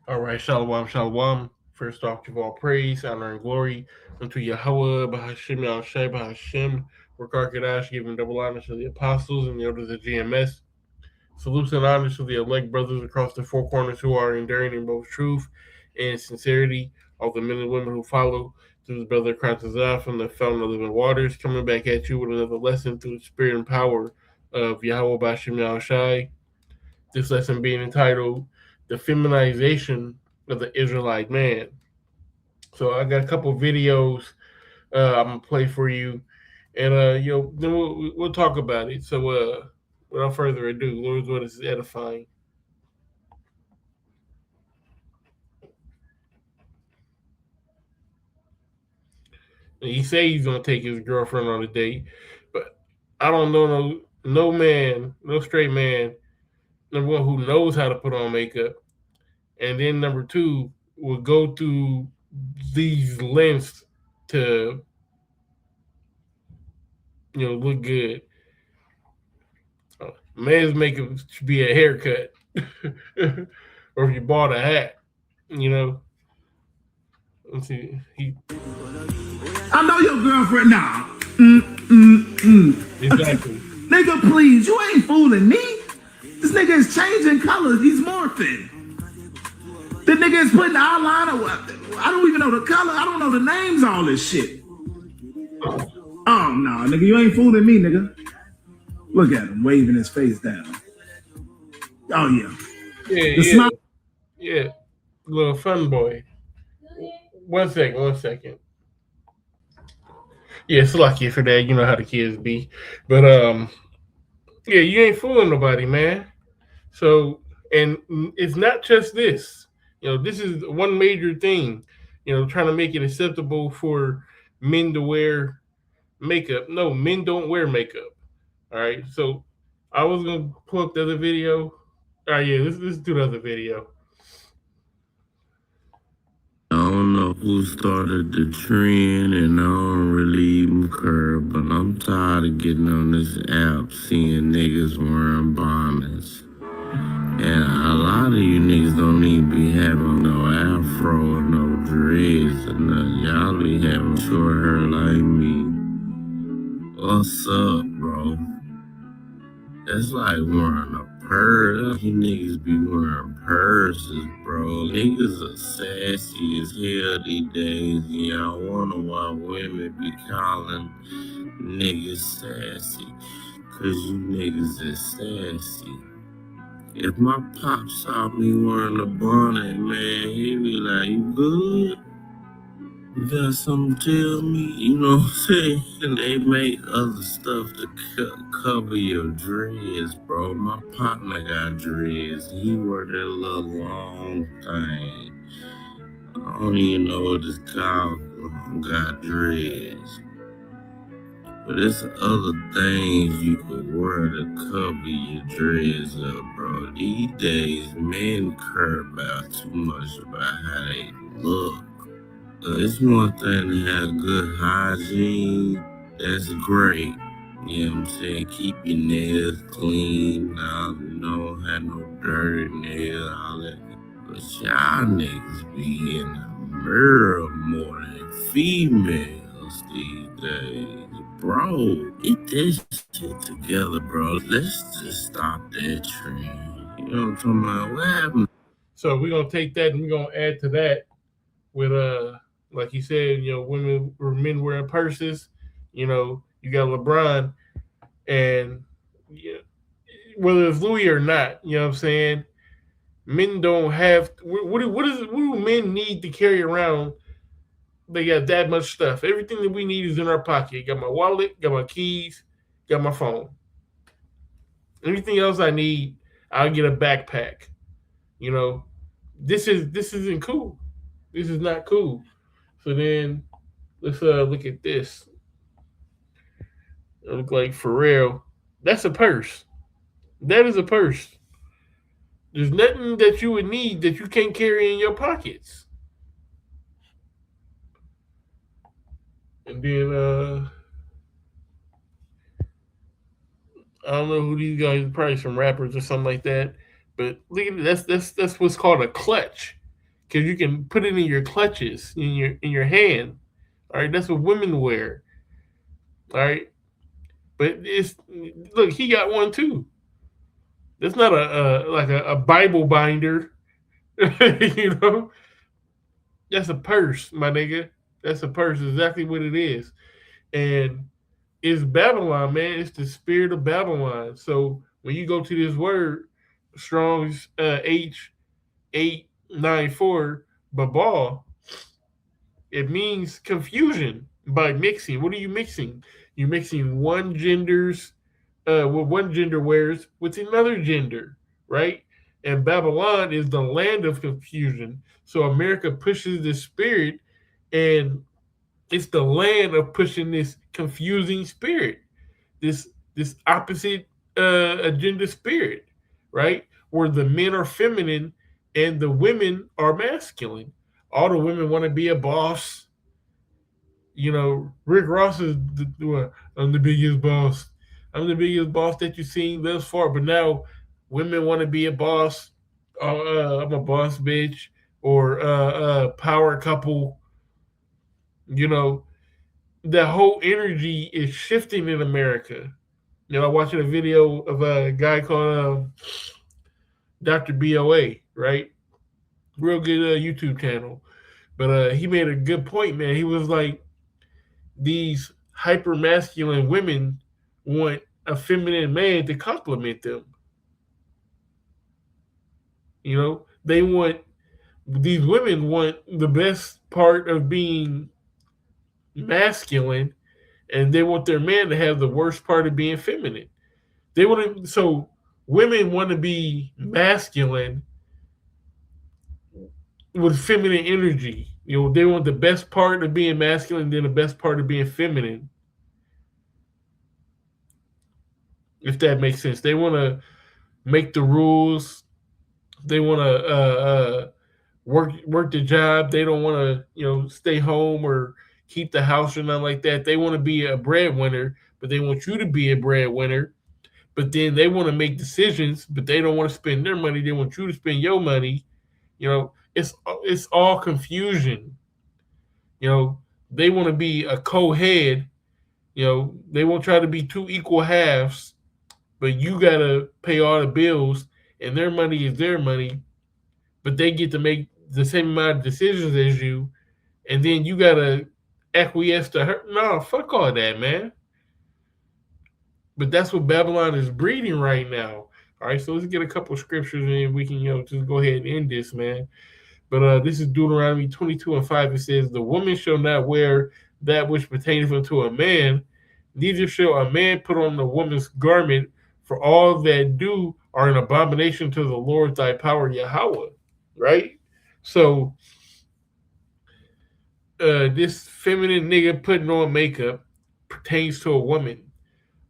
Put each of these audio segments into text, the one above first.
All right, shalom, shalom. First off, give all praise, honor, and glory unto Yahweh, Bahashim, Yahshai, Bahashim, Rakar giving double honor to the apostles and the elders of GMS. Salutes and honors to the elect brothers across the four corners who are enduring in both truth and sincerity. All the men and women who follow to his brother Christ from the fountain of living waters, coming back at you with another lesson through the spirit and power of Yahweh Bashim Yahushai. This lesson being entitled The Feminization of the Israelite Man. So I got a couple videos I'm gonna play for you, and then we'll talk about it. So without further ado, Lord's word is edifying. And he say he's gonna take his girlfriend on a date, but I don't know no man, no straight man, number one, who knows how to put on makeup, and then number two, will go through these lengths to look good. Man's makeup should be a haircut, or if you bought a hat, you know. Let's see, I know your girlfriend now. Exactly. Nigga, please, you ain't fooling me. This nigga is changing colors. He's morphing. The nigga is putting eyeliner. I don't even know the color. I don't know the names. All this shit. Oh no, nigga, you ain't fooling me, nigga. Look at him waving his face down. Oh yeah. Yeah. Little fun boy. 1 second. Yeah, it's lucky for that. You know how the kids be, but yeah, you ain't fooling nobody, man. So, and it's not just this. This is one major thing. Trying to make it acceptable for men to wear makeup. No, men don't wear makeup. All right. So, I was gonna pull up the other video. All right, yeah, let's do the other video. I don't know who started the trend, and I don't really even care, but I'm tired of getting on this app seeing niggas wearing bonnets. And a lot of you niggas don't even be having no afro or no dreads or nothing. Y'all be having short hair like me. What's up, bro? That's like wearing a purse. You niggas be wearing purses, bro. Niggas are sassy as hell these days. Y'all wonder why women be calling niggas sassy. Cause you niggas is sassy. If my pop saw me wearing a bonnet, man, he be like, you good? You got something to tell me? You know what I'm saying? And they make other stuff to cover your dreads, bro. My partner got dreads. He wore that little long thing. I don't even know what it's called. Got dreads. But there's other things you could wear to cover your dreads up, bro. These days, men care about too much about how they look. It's one thing to have good hygiene. That's great. You know what I'm saying? Keep your nails clean. Don't have no dirty nails, all that. But y'all niggas be in the mirror more than females these days. Bro, get this shit together, bro. Let's just stop that trend. You know what I'm talking about? What happened? So we're gonna take that and we're gonna add to that with like you said, women or men wearing purses. You got LeBron, and whether it's Louis or not, you know what I'm saying. Men don't have what do men need to carry around? They got that much stuff. Everything that we need is in our pocket. Got my wallet, got my keys, got my phone. Anything else I need, I'll get a backpack. You know, this isn't cool. This is not cool. So then let's look at this. It look like for real. That's a purse. That is a purse. There's nothing that you would need that you can't carry in your pockets. And then I don't know who these guys are, probably some rappers or something like that. But look at it, that's what's called a clutch. because you can put it in your clutches in your hand. All right, that's what women wear. All right, but it's look, he got one too. That's not a Bible binder, you know. That's a purse, my nigga. That's a purse. Exactly what it is, and it's Babylon, man. It's the spirit of Babylon. So when you go to this word, Strong's H894 Babal, it means confusion by mixing. What are you mixing? You're mixing one gender's what one gender wears with another gender, right? And Babylon is the land of confusion. So America pushes this spirit, and it's the land of pushing this confusing spirit, this this opposite agenda spirit, right? Where the men are feminine and the women are masculine. All the women want to be a boss. You know, Rick Ross is I'm the biggest boss. I'm the biggest boss that you've seen thus far. But now women want to be a boss. I'm a boss bitch or power couple. You know, the whole energy is shifting in America. You know, I watched a video of a guy called Dr. BOA, right? Real good YouTube channel. But he made a good point, man. He was like, these hyper masculine women want a feminine man to compliment them. You know, these women want the best part of being masculine, and they want their man to have the worst part of being feminine. They want to, so women want to be masculine with feminine energy. You know, they want the best part of being masculine, then the best part of being feminine. If that makes sense, they want to make the rules. They want to work the job. They don't want to stay home or keep the house or nothing like that. They want to be a breadwinner, but they want you to be a breadwinner. But then they want to make decisions, but they don't want to spend their money. They want you to spend your money. You know, it's all confusion. You know, they want to be a co-head. You know, they won't try to be two equal halves, but you gotta pay all the bills, and their money is their money, but they get to make the same amount of decisions as you, and then you gotta acquiesce to her. No, fuck all that, man. But that's what Babylon is breeding right now. All right, so let's get a couple of scriptures and we can, just go ahead and end this, man. But this is Deuteronomy 22:5. It says, "The woman shall not wear that which pertaineth unto a man, neither shall a man put on the woman's garment, for all that do are an abomination to the Lord thy power, Yahweh." Right? So this feminine nigga putting on makeup pertains to a woman.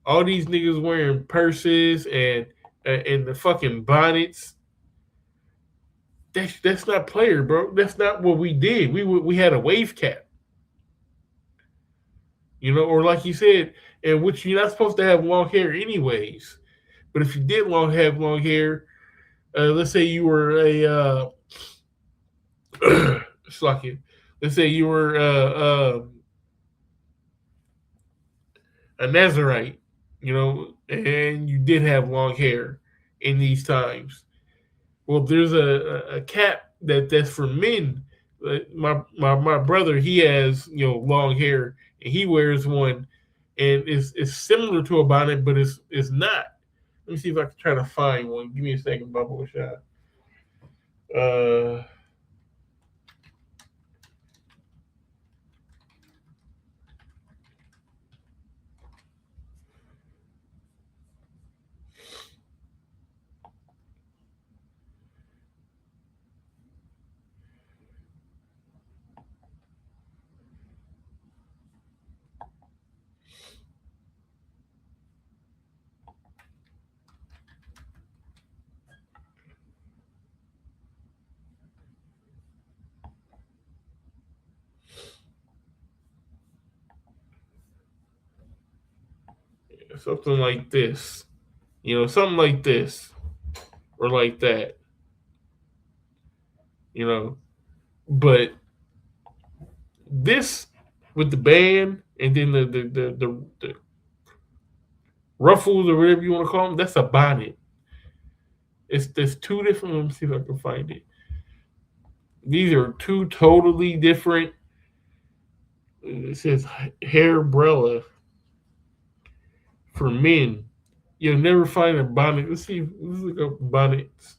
All these niggas wearing purses and the fucking bonnets. That's not player, bro. That's not what we did. We had a wave cap, or like you said, and which you're not supposed to have long hair anyways. But if you did have long hair, let's say you were a suck it. Let's say you were a Nazarite, and you did have long hair in these times. Well, there's a cap that's for men. My brother, he has long hair, and he wears one, and it's similar to a bonnet, but it's not. Let me see if I can try to find one. Give me a second, bubble shot. Uh, something like this. Something like this or like that. You know, But this with the band and then the ruffles or whatever you want to call them, that's a bonnet. It's there's two different. Let me see if I can find it. These are two totally different. It says hair umbrella for men. You'll never find a bonnet. Let's see. Let's look up bonnets.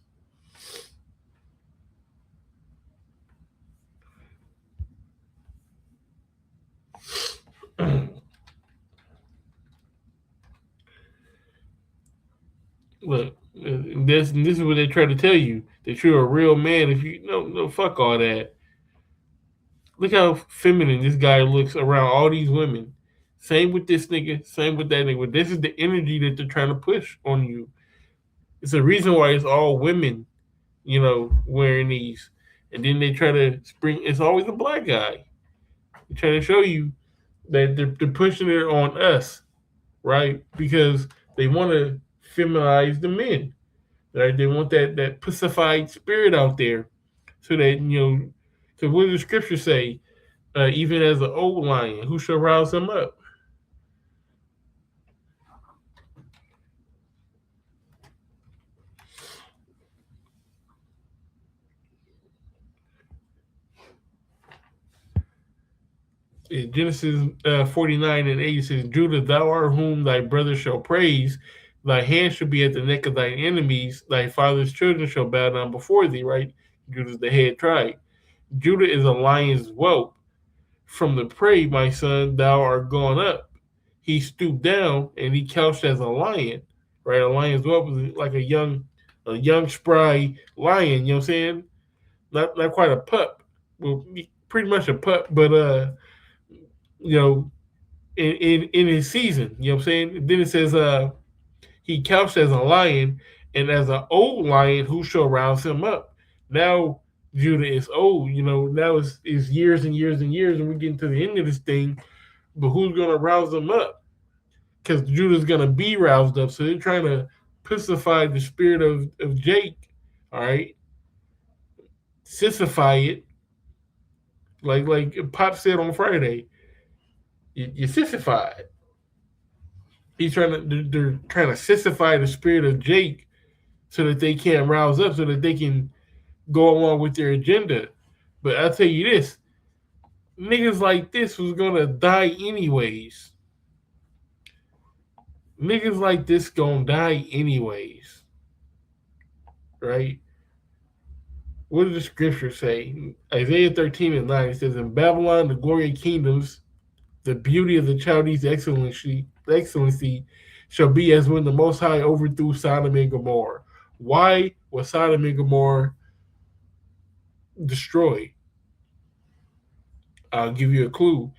Look, this is what they try to tell you that you're a real man. If you no fuck all that. Look how feminine this guy looks around all these women. Same with this nigga. Same with that nigga. This is the energy that they're trying to push on you. It's the reason why it's all women, wearing these. And then they try to spring. It's always a black guy. They're trying to show you that they're pushing it on us, right? Because they want to feminize the men, right? They want that pussified spirit out there, so that So what does the scripture say? Even as an old lion, who shall rouse him up? In Genesis 49 and 8 says, Judah, thou art whom thy brother shall praise. Thy hand shall be at the neck of thine enemies. Thy father's children shall bow down before thee, right? Judah's the head tribe. Judah is a lion's whelp. From the prey, my son, thou art gone up. He stooped down and he couched as a lion, right? A lion's whelp is like a young spry lion. You know what I'm saying? Not quite a pup. Well, pretty much a pup, but you know, in his season. You know what I'm saying? Then it says, he couched as a lion, and as an old lion, who shall rouse him up? Now Judah is old. Now it's years and years and years, and we're getting to the end of this thing. But who's gonna rouse them up? Because Judah's gonna be roused up. So they're trying to pussify the spirit of Jake. All right, sissify it, like Pop said on Friday. You sissify it. They're trying to sissify the spirit of Jake so that they can't rouse up, so that they can go along with their agenda. But I'll tell you this, niggas like this was gonna die anyways. Niggas like this gonna die anyways. Right? What does the scripture say? Isaiah 13 and 9, it says, In Babylon, the glory of kingdoms, the beauty of the Chaldees' excellency shall be as when the Most High overthrew Sodom and Gomorrah. Why was Sodom and Gomorrah destroyed? I'll give you a clue.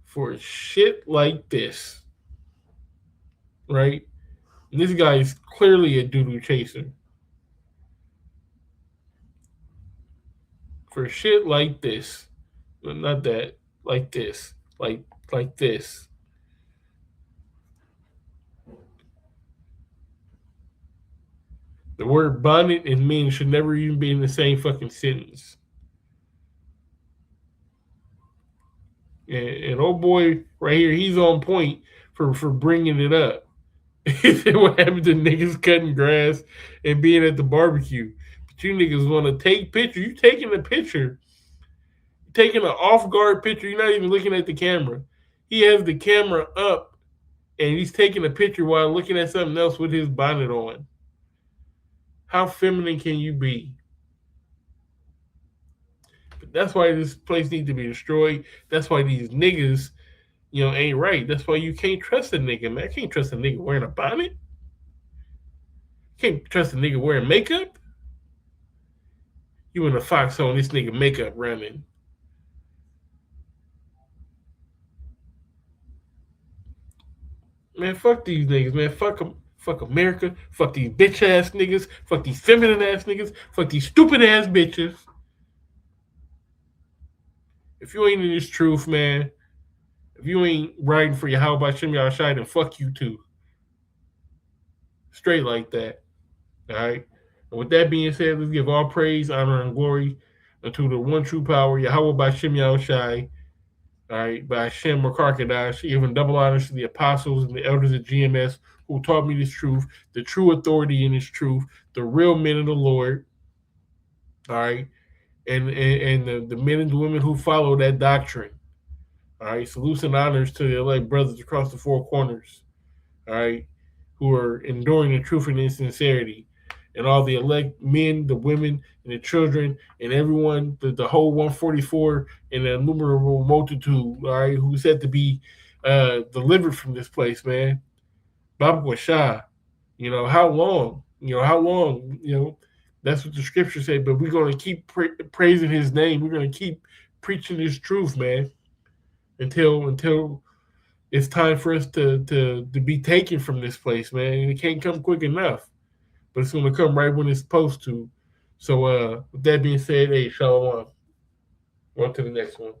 For shit like this, right? And this guy is clearly a doo-doo chaser. For shit like this, not that, like this, like this. The word bonnet and men should never even be in the same fucking sentence. And old boy right here, he's on point for bringing it up. What happened to niggas cutting grass and being at the barbecue? But you niggas want to take picture. You taking a picture, taking an off guard picture. You're not even looking at the camera. He has the camera up and he's taking a picture while looking at something else with his bonnet on. How feminine can you be? But that's why this place needs to be destroyed. That's why these niggas, ain't right. That's why you can't trust a nigga, man. I can't trust a nigga wearing a bonnet. Can't trust a nigga wearing makeup. You in a foxhole, this nigga makeup running. Man, fuck these niggas, man. Fuck them. Fuck America. Fuck these bitch ass niggas. Fuck these feminine ass niggas. Fuck these stupid ass bitches. If you ain't in this truth, man, if you ain't riding for your how about Shim Yashai, then fuck you too. Straight like that. All right. And with that being said, let's give all praise, honor, and glory unto the one true power, Yahweh by Shem Yahushai, all right, by Hashem or Karkadash, even double honors to the apostles and the elders of GMS who taught me this truth, the true authority in this truth, the real men of the Lord, all right, and the men and the women who follow that doctrine. All right, salutes and honors to the elect brothers across the four corners, all right, who are enduring the truth and the sincerity. And all the elect men, the women, and the children, and everyone, the whole 144 and the innumerable multitude, all right, who's said to be delivered from this place, man. Baba Shah, how long? How long? That's what the scriptures say, but we're going to keep praising his name. We're going to keep preaching this truth, man, until it's time for us to be taken from this place, man. And it can't come quick enough, but it's going to come right when it's supposed to. So with that being said, hey, shalom. On to the next one.